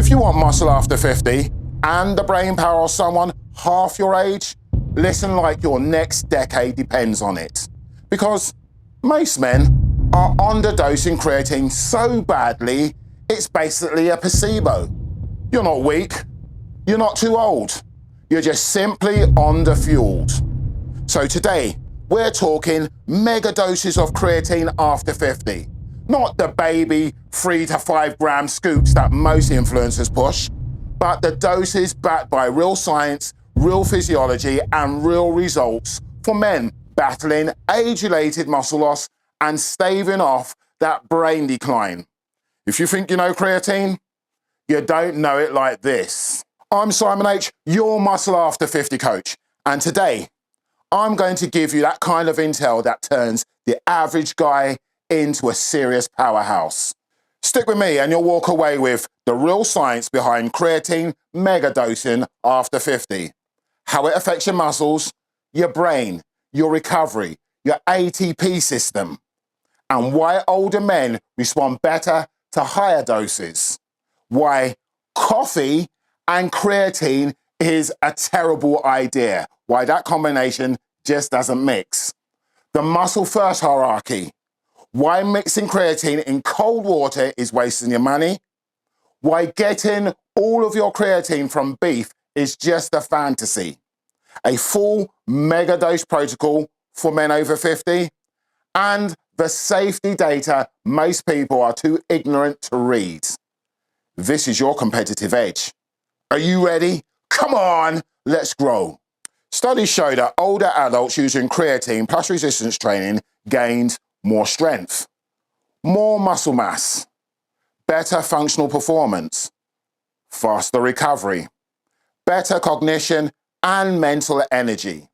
If you want muscle after 50 and the brain power of someone half your age, listen like your next decade depends on it. Because most men are underdosing creatine so badly, it's basically a placebo. You're not weak, you're not too old, you're just simply underfueled. So today, we're talking mega doses of creatine after 50. Not the baby 3 to 5 gram scoops that most influencers push, but the doses backed by real science, real physiology, and real results for men battling age-related muscle loss and staving off that brain decline. If you think you know creatine, you don't know it like this. I'm Psymon H, your Muscle After 50 coach, and today I'm going to give you that kind of intel that turns the average guy into a serious powerhouse. Stick with me and you'll walk away with the real science behind creatine megadosing after 50, how it affects your muscles, your brain, your recovery, your ATP system, and why older men respond better to higher doses, why coffee and creatine is a terrible idea, why that combination just doesn't mix, the muscle first hierarchy, why mixing creatine in cold water is wasting your money, why getting all of your creatine from beef is just a fantasy, a full mega dose protocol for men over 50, and the safety data most people are too ignorant to read. This is your competitive edge. Are you ready? Come on, let's grow. Studies show that older adults using creatine plus resistance training gained more strength, more muscle mass, better functional performance, faster recovery, better cognition, and mental energy.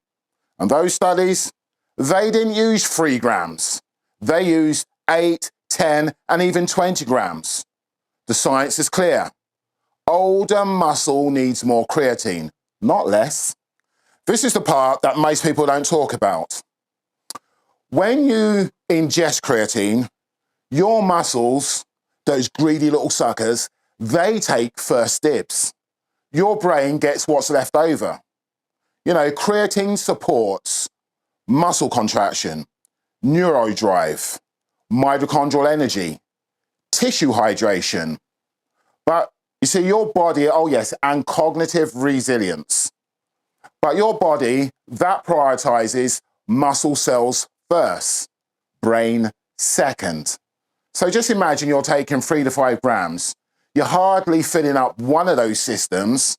And those studies, they didn't use 3 grams. They used 8, 10, and even 20 grams. The science is clear. Older muscle needs more creatine, not less. This is the part that most people don't talk about. When you ingest creatine, your muscles, those greedy little suckers, they take first dibs. Your brain gets what's left over. You know, creatine supports muscle contraction, neurodrive, mitochondrial energy, tissue hydration. But you see, your body, oh yes, and cognitive resilience. But your body, that prioritizes muscle cells first, brain second. So just imagine you're taking 3 to 5 grams. You're hardly filling up one of those systems,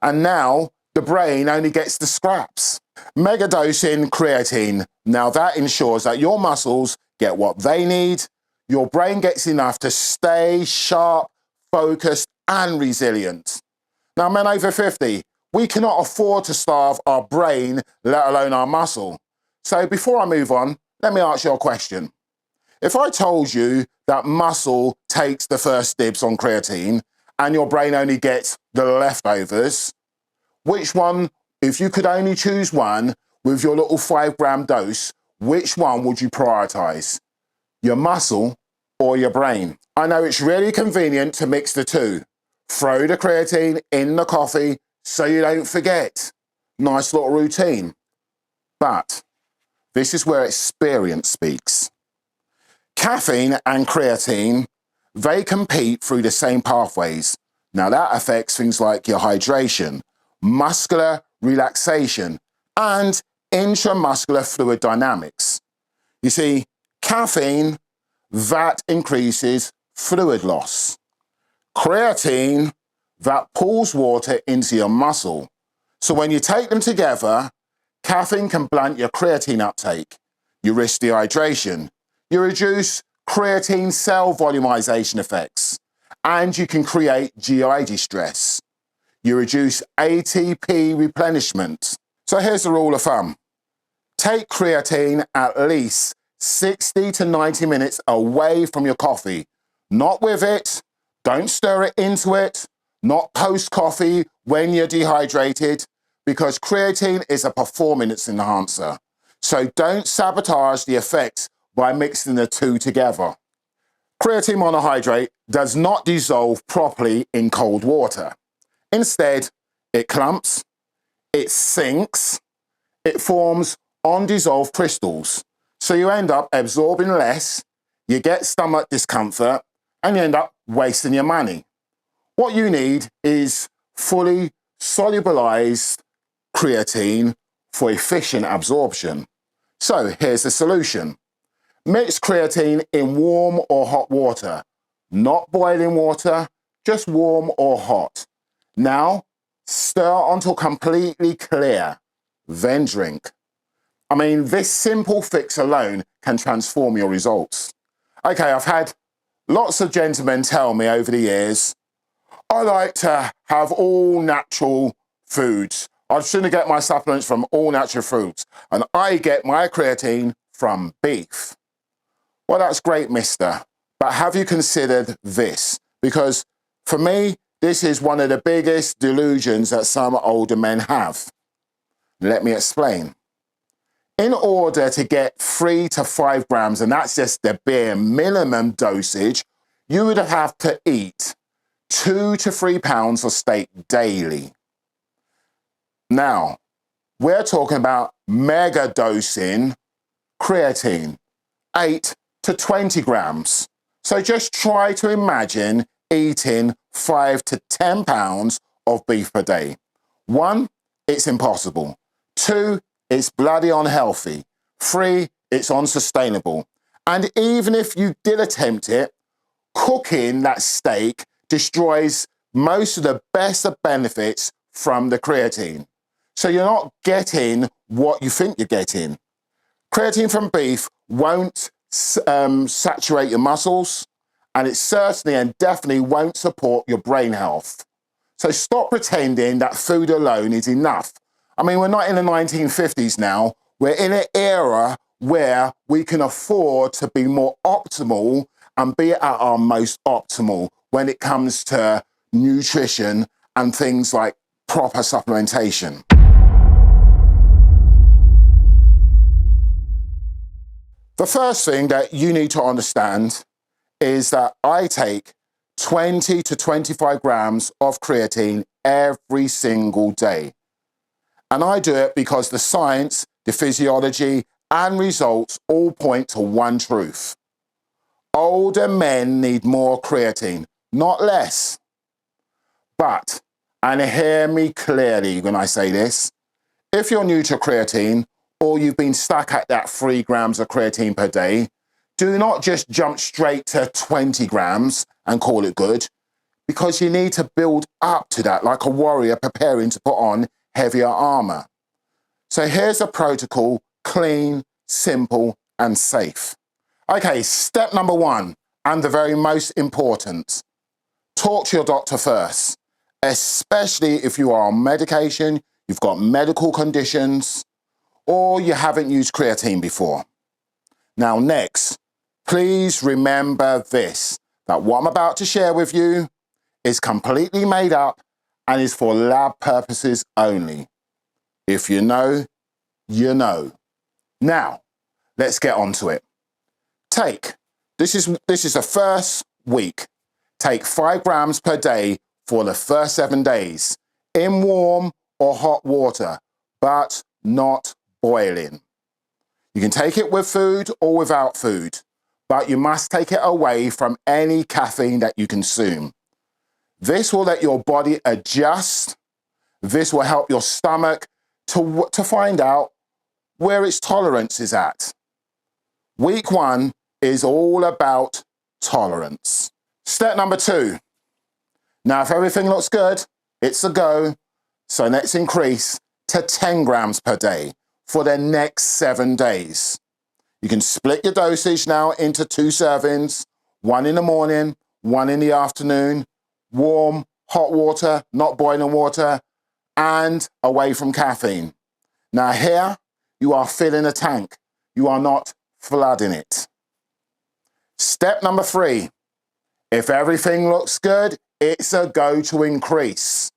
and now the brain only gets the scraps. Megadosing creatine, now that ensures that your muscles get what they need, your brain gets enough to stay sharp, focused, and resilient. Now, men over 50, we cannot afford to starve our brain, let alone our muscle. So before I move on, let me ask you a question. If I told you that muscle takes the first dibs on creatine and your brain only gets the leftovers, which one, if you could only choose one with your little 5 gram dose, which one would you prioritize? Your muscle or your brain? I know it's really convenient to mix the two. Throw the creatine in the coffee so you don't forget. Nice little routine. But this is where experience speaks. Caffeine and creatine, they compete through the same pathways. Now that affects things like your hydration, muscular relaxation, and intramuscular fluid dynamics. You see, caffeine, that increases fluid loss. Creatine, that pulls water into your muscle. So when you take them together, caffeine can blunt your creatine uptake. You risk dehydration. You reduce creatine cell volumization effects. And you can create GI distress. You reduce ATP replenishment. So here's the rule of thumb. Take creatine at least 60 to 90 minutes away from your coffee. Not with it. Don't stir it into it. Not post-coffee when you're dehydrated, because creatine is a performance enhancer. So don't sabotage the effects by mixing the two together. Creatine monohydrate does not dissolve properly in cold water. Instead, it clumps, it sinks, it forms undissolved crystals. So you end up absorbing less, you get stomach discomfort, and you end up wasting your money. What you need is fully solubilized creatine for efficient absorption. So here's the solution. Mix creatine in warm or hot water, not boiling water, just warm or hot. Now, stir until completely clear, then drink. I mean, this simple fix alone can transform your results. Okay, I've had lots of gentlemen tell me over the years, I like to have all natural foods. I shouldn't get my supplements from all natural foods. And I get my creatine from beef. Well, that's great, mister. But have you considered this? Because for me, this is one of the biggest delusions that some older men have. Let me explain. In order to get 3 to 5 grams, and that's just the bare minimum dosage, you would have to eat 2 to 3 pounds of steak daily. Now, we're talking about mega dosing creatine, 8 to 20 grams. So just try to imagine eating 5 to 10 pounds of beef per day. 1, it's impossible. 2, it's bloody unhealthy. 3, it's unsustainable. And even if you did attempt it, cooking that steak destroys most of the best of benefits from the creatine. So you're not getting what you think you're getting. Creatine from beef won't saturate your muscles, and it certainly and definitely won't support your brain health. So stop pretending that food alone is enough. I mean, we're not in the 1950s now. We're in an era where we can afford to be more optimal and be at our most optimal when it comes to nutrition and things like proper supplementation. The first thing that you need to understand is that I take 20 to 25 grams of creatine every single day. And I do it because the science, the physiology, and results all point to one truth. Older men need more creatine, not less. But, and hear me clearly when I say this, if you're new to creatine, or you've been stuck at that 3 grams of creatine per day, do not just jump straight to 20 grams and call it good, because you need to build up to that like a warrior preparing to put on heavier armor. So here's a protocol, clean, simple, and safe. Okay, step number 1, and the very most important, talk to your doctor first, especially if you are on medication, you've got medical conditions, or you haven't used creatine before. Now next, please remember this, that what I'm about to share with you is completely made up and is for lab purposes only. If you know, you know. Now, let's get on to it. This is the first week. Take 5 grams per day for the first 7 days in warm or hot water, but not boiling. You can take it with food or without food, but you must take it away from any caffeine that you consume. This will let your body adjust. This will help your stomach to find out where its tolerance is at. Week 1 is all about tolerance. Step number 2. Now, if everything looks good, it's a go. So let's increase to 10 grams per day for the next 7 days. You can split your dosage now into 2 servings, 1 in the morning, 1 in the afternoon, warm, hot water, not boiling water, and away from caffeine. Now here, you are filling a tank. You are not flooding it. Step number 3, if everything looks good, it's a go to increase.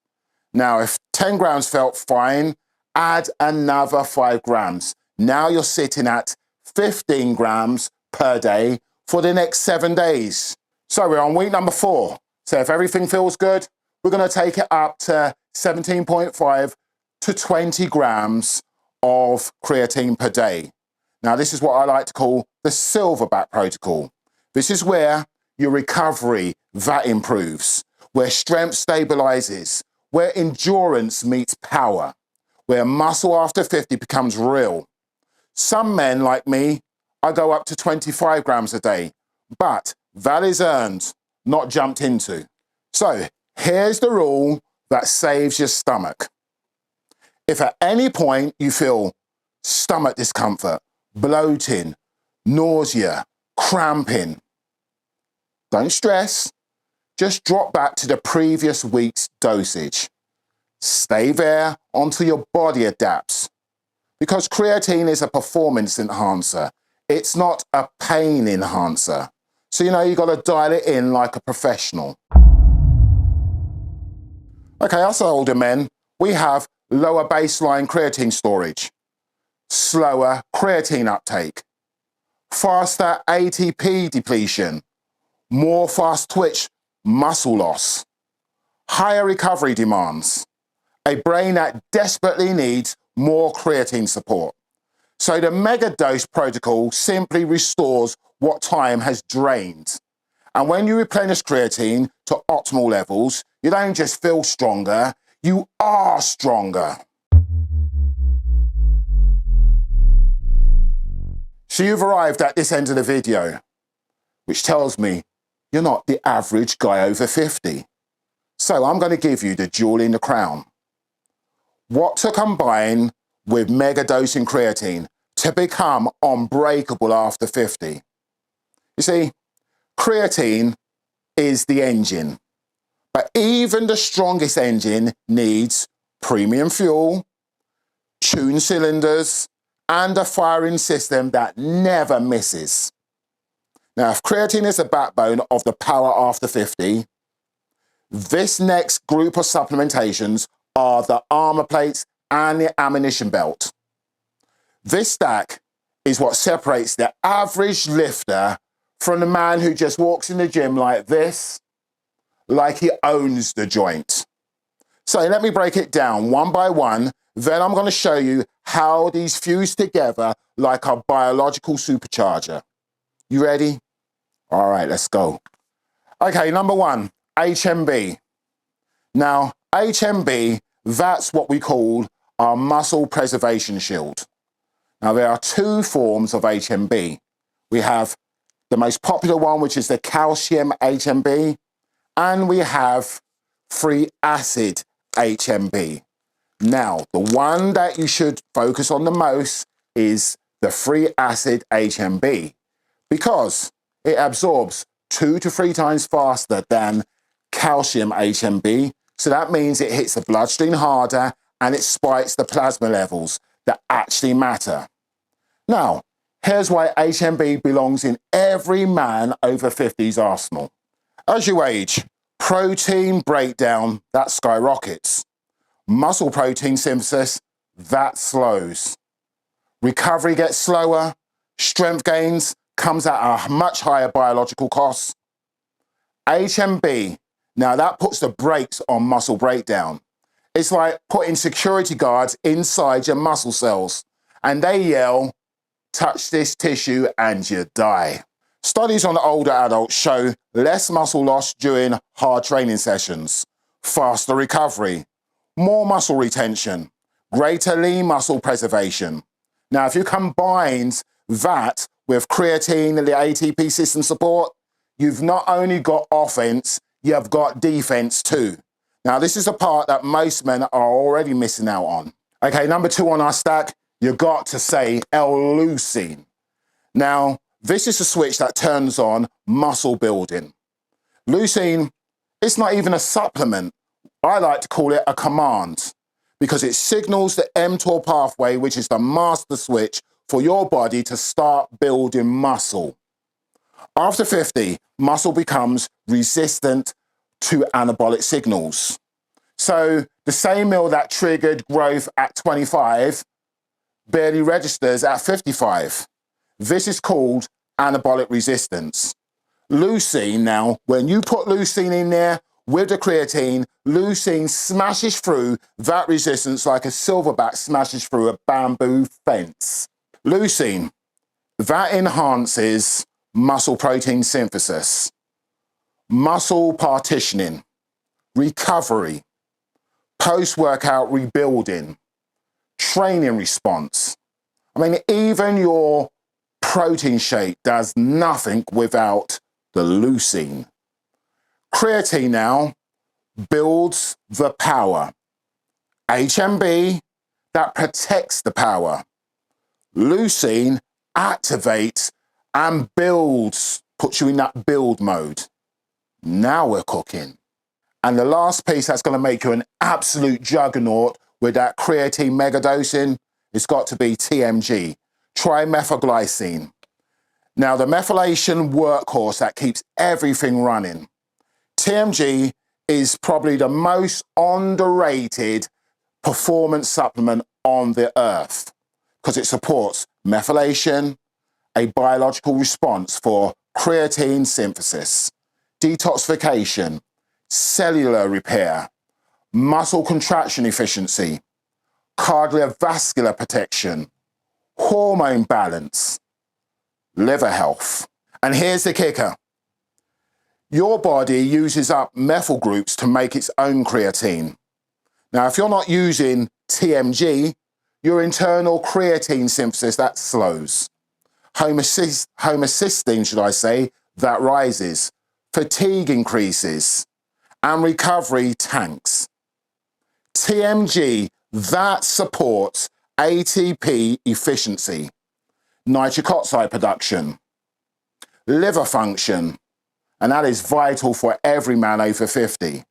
Now, if 10 grams felt fine, add another 5 grams. Now you're sitting at 15 grams per day for the next 7 days. So we're on week number 4. So if everything feels good, we're going to take it up to 17.5 to 20 grams of creatine per day. Now, this is what I like to call the silverback protocol. This is where your recovery, that improves, where strength stabilizes, where endurance meets power, where muscle after 50 becomes real. Some men like me, I go up to 25 grams a day, but that is earned, not jumped into. So here's the rule that saves your stomach. If at any point you feel stomach discomfort, bloating, nausea, cramping, don't stress. Just drop back to the previous week's dosage. Stay there until your body adapts. Because creatine is a performance enhancer. It's not a pain enhancer. So you got to dial it in like a professional. Okay, us older men, we have lower baseline creatine storage, slower creatine uptake, faster ATP depletion, more fast twitch muscle loss, higher recovery demands, a brain that desperately needs more creatine support. So the mega dose protocol simply restores what time has drained. And when you replenish creatine to optimal levels, you don't just feel stronger, you are stronger. So you've arrived at this end of the video, which tells me you're not the average guy over 50. So I'm going to give you the jewel in the crown. What to combine with mega dosing creatine to become unbreakable after 50? You see, creatine is the engine, but even the strongest engine needs premium fuel, tuned cylinders, and a firing system that never misses. Now, if creatine is the backbone of the power after 50, this next group of supplementations are the armor plates and the ammunition belt. This stack is what separates the average lifter from the man who just walks in the gym like this, like he owns the joint. So let me break it down one by one, then I'm going to show you how these fuse together like a biological supercharger. You ready? All right, let's go. Okay, number 1, HMB. Now, HMB, that's what we call our muscle preservation shield. Now, there are 2 forms of HMB. We have the most popular one, which is the calcium HMB, and we have free acid HMB. Now, the one that you should focus on the most is the free acid HMB because it absorbs 2 to 3 times faster than calcium HMB. So that means it hits the bloodstream harder and it spikes the plasma levels that actually matter. Now, here's why HMB belongs in every man over 50's arsenal. As you age, protein breakdown, that skyrockets. Muscle protein synthesis, that slows. Recovery gets slower. Strength gains comes at a much higher biological cost. HMB, now that puts the brakes on muscle breakdown. It's like putting security guards inside your muscle cells and they yell, touch this tissue and you die. Studies on older adults show less muscle loss during hard training sessions, faster recovery, more muscle retention, greater lean muscle preservation. Now, if you combine that with creatine and the ATP system support, you've not only got offense, you've got defense too. Now, this is the part that most men are already missing out on. Okay, number 2 on our stack, you got to say L-leucine. Now, this is the switch that turns on muscle building. Leucine, it's not even a supplement. I like to call it a command because it signals the mTOR pathway, which is the master switch for your body to start building muscle. After 50, muscle becomes resistant to anabolic signals. So the same meal that triggered growth at 25 barely registers at 55. This is called anabolic resistance. Leucine now, when you put leucine in there with the creatine, leucine smashes through that resistance like a silverback smashes through a bamboo fence. Leucine, that enhances muscle protein synthesis, muscle partitioning, recovery, post-workout rebuilding, training response. I mean, even your protein shake does nothing without the leucine. Creatine now builds the power. HMB, that protects the power. Leucine activates and builds, puts you in that build mode. Now we're cooking. And the last piece that's going to make you an absolute juggernaut with that creatine megadosing, it's got to be TMG, trimethylglycine. Now, the methylation workhorse that keeps everything running. TMG is probably the most underrated performance supplement on the earth because it supports methylation, a biological response for creatine synthesis, detoxification, cellular repair, muscle contraction efficiency, cardiovascular protection, hormone balance, liver health. And here's the kicker. Your body uses up methyl groups to make its own creatine. Now, if you're not using TMG, your internal creatine synthesis, that slows. Homocysteine, should I say, that rises. Fatigue increases. And recovery tanks. TMG, that supports ATP efficiency, nitric oxide production, liver function, and that is vital for every man over 50.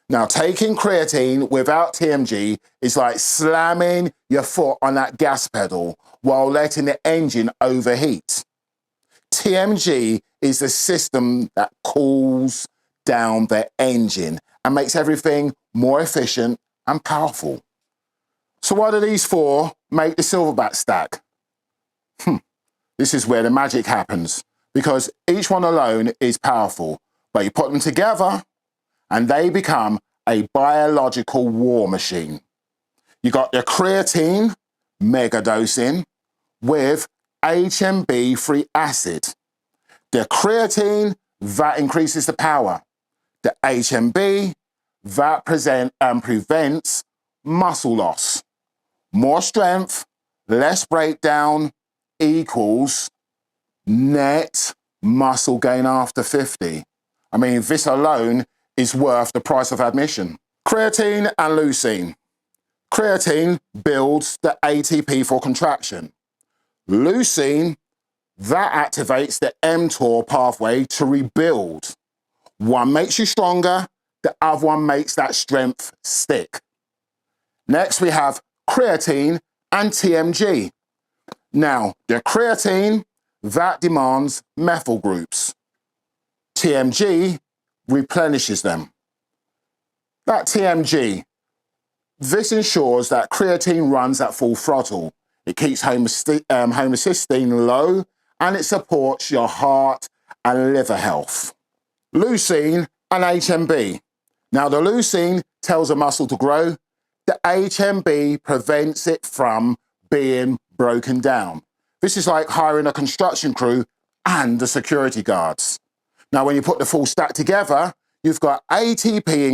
Now, taking creatine without TMG is like slamming your foot on that gas pedal while letting the engine overheat. TMG is the system that cools down the engine and makes everything more efficient and powerful. So what do these four make the silverback stack? This is where the magic happens because each one alone is powerful, but you put them together and they become a biological war machine. You got the creatine megadosing with HMB free acid. The creatine, that increases the power. The HMB, that prevents muscle loss. More strength, less breakdown equals net muscle gain after 50. I mean, this alone is worth the price of admission. Creatine and leucine. Creatine builds the ATP for contraction. Leucine, that activates the mTOR pathway to rebuild. One makes you stronger, the other one makes that strength stick. Next, we have creatine and TMG. Now, the creatine, that demands methyl groups. TMG replenishes them. That TMG, this ensures that creatine runs at full throttle. It keeps homocysteine low and it supports your heart and liver health. Leucine and HMB. Now, the leucine tells a muscle to grow. The HMB prevents it from being broken down. This is like hiring a construction crew and the security guards. Now, when you put the full stack together, you've got ATP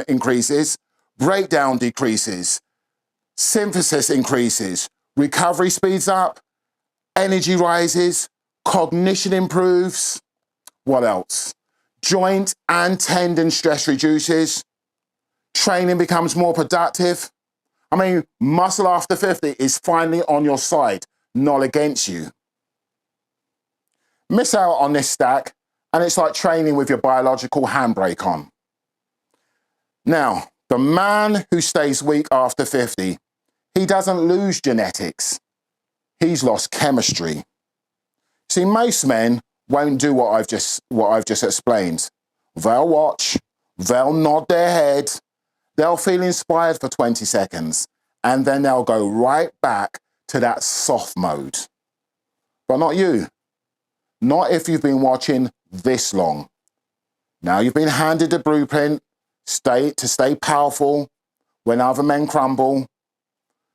increases, breakdown decreases, synthesis increases, recovery speeds up, energy rises, cognition improves. What else? Joint and tendon stress reduces, training becomes more productive. I mean, muscle after 50 is finally on your side, not against you. Miss out on this stack, and it's like training with your biological handbrake on. Now, the man who stays weak after 50, he doesn't lose genetics. He's lost chemistry. See, most men won't do what I've just explained. They'll watch, they'll nod their head, they'll feel inspired for 20 seconds, and then they'll go right back to that soft mode. But not you. Not if you've been watching this long. Now you've been handed a blueprint to stay powerful when other men crumble.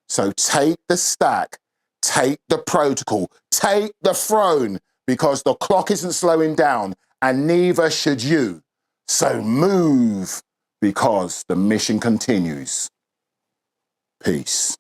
So take the stack, take the protocol, take the throne, because the clock isn't slowing down and neither should you. So move, because the mission continues. Peace.